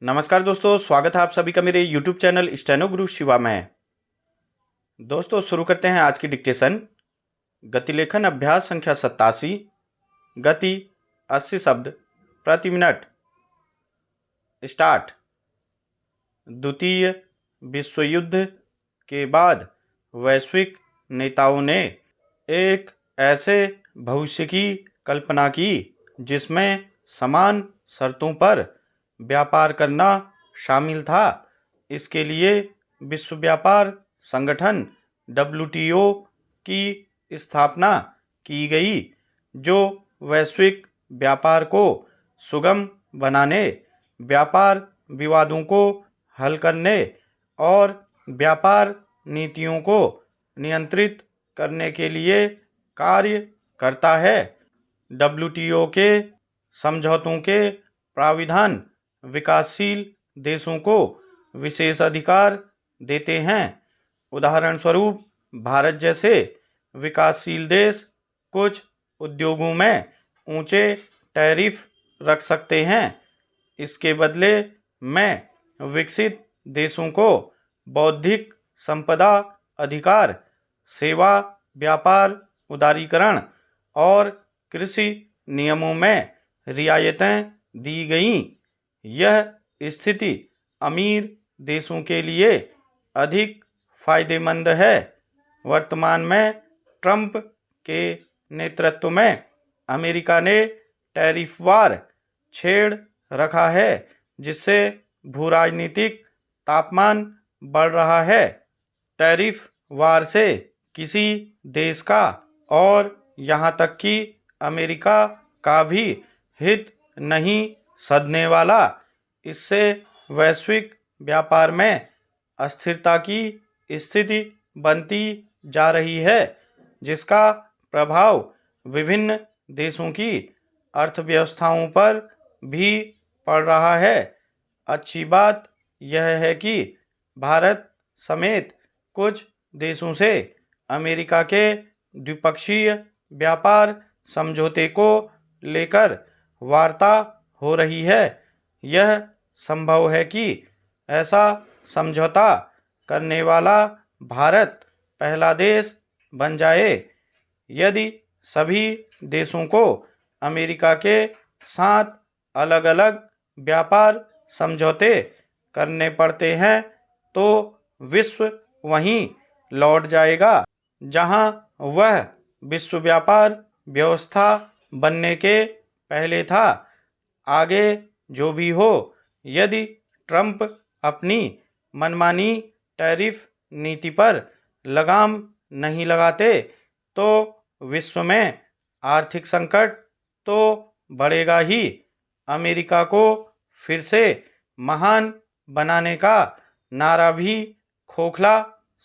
नमस्कार दोस्तों, स्वागत है आप सभी का मेरे YouTube चैनल स्टेनो गुरु शिवा में। दोस्तों शुरू करते हैं आज की डिक्टेशन। गतिलेखन अभ्यास संख्या 87। गति 80 शब्द प्रति मिनट। स्टार्ट। द्वितीय विश्व युद्ध के बाद वैश्विक नेताओं ने एक ऐसे भविष्य की कल्पना की जिसमें समान शर्तों पर व्यापार करना शामिल था। इसके लिए विश्व व्यापार संगठन WTO की स्थापना की गई, जो वैश्विक व्यापार को सुगम बनाने, व्यापार विवादों को हल करने और व्यापार नीतियों को नियंत्रित करने के लिए कार्य करता है। WTO के समझौतों के प्राविधान विकासशील देशों को विशेष अधिकार देते हैं। उदाहरण स्वरूप भारत जैसे विकासशील देश कुछ उद्योगों में ऊंचे टैरिफ रख सकते हैं। इसके बदले में विकसित देशों को बौद्धिक संपदा अधिकार, सेवा व्यापार उदारीकरण और कृषि नियमों में रियायतें दी गईं। यह स्थिति अमीर देशों के लिए अधिक फायदेमंद है। वर्तमान में ट्रंप के नेतृत्व में अमेरिका ने टैरिफ वार छेड़ रखा है, जिससे भूराजनीतिक तापमान बढ़ रहा है। टैरिफ वार से किसी देश का और यहाँ तक कि अमेरिका का भी हित नहीं सधने वाला। इससे वैश्विक व्यापार में अस्थिरता की स्थिति बनती जा रही है, जिसका प्रभाव विभिन्न देशों की अर्थव्यवस्थाओं पर भी पड़ रहा है। अच्छी बात यह है कि भारत समेत कुछ देशों से अमेरिका के द्विपक्षीय व्यापार समझौते को लेकर वार्ता हो रही है। यह संभव है कि ऐसा समझौता करने वाला भारत पहला देश बन जाए। यदि सभी देशों को अमेरिका के साथ अलग अलग व्यापार समझौते करने पड़ते हैं तो विश्व वहीं लौट जाएगा जहां वह विश्व व्यापार व्यवस्था बनने के पहले था। आगे जो भी हो, यदि ट्रंप अपनी मनमानी टैरिफ नीति पर लगाम नहीं लगाते तो विश्व में आर्थिक संकट तो बढ़ेगा ही। अमेरिका को फिर से महान बनाने का नारा भी खोखला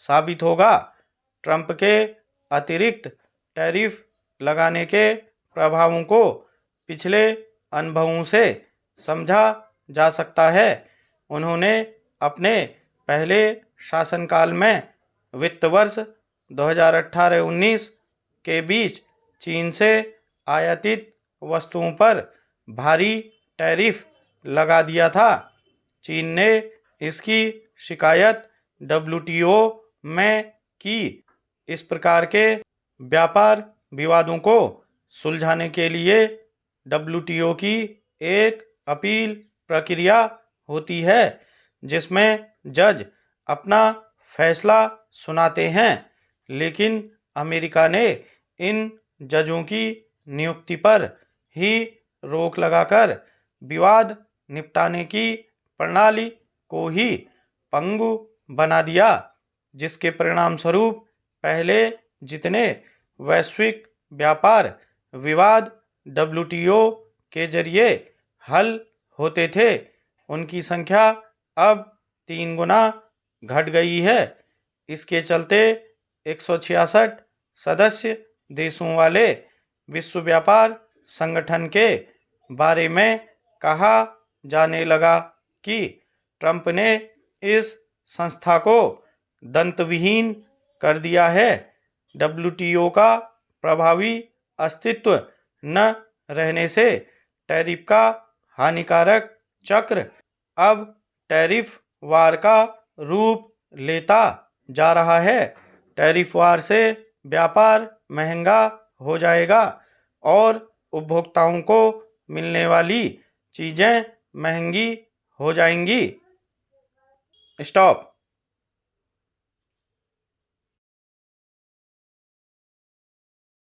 साबित होगा। ट्रंप के अतिरिक्त टैरिफ लगाने के प्रभावों को पिछले अनुभवों से समझा जा सकता है। उन्होंने अपने पहले शासनकाल में वित्त वर्ष 2018-19 के बीच चीन से आयातित वस्तुओं पर भारी टैरिफ लगा दिया था। चीन ने इसकी शिकायत WTO में की। इस प्रकार के व्यापार विवादों को सुलझाने के लिए WTO की एक अपील प्रक्रिया होती है, जिसमें जज अपना फैसला सुनाते हैं। लेकिन अमेरिका ने इन जजों की नियुक्ति पर ही रोक लगाकर विवाद निपटाने की प्रणाली को ही पंगु बना दिया, जिसके परिणाम स्वरूप पहले जितने वैश्विक व्यापार विवाद WTO के जरिए हल होते थे, उनकी संख्या अब 3 गुना घट गई है। इसके चलते 166 सदस्य देशों वाले विश्व व्यापार संगठन के बारे में कहा जाने लगा कि ट्रंप ने इस संस्था को दंतविहीन कर दिया है। WTO का प्रभावी अस्तित्व न रहने से टैरिफ का हानिकारक चक्र अब टैरिफ वार का रूप लेता जा रहा है। टैरिफ वार से व्यापार महंगा हो जाएगा और उपभोक्ताओं को मिलने वाली चीजें महंगी हो जाएंगी। स्टॉप।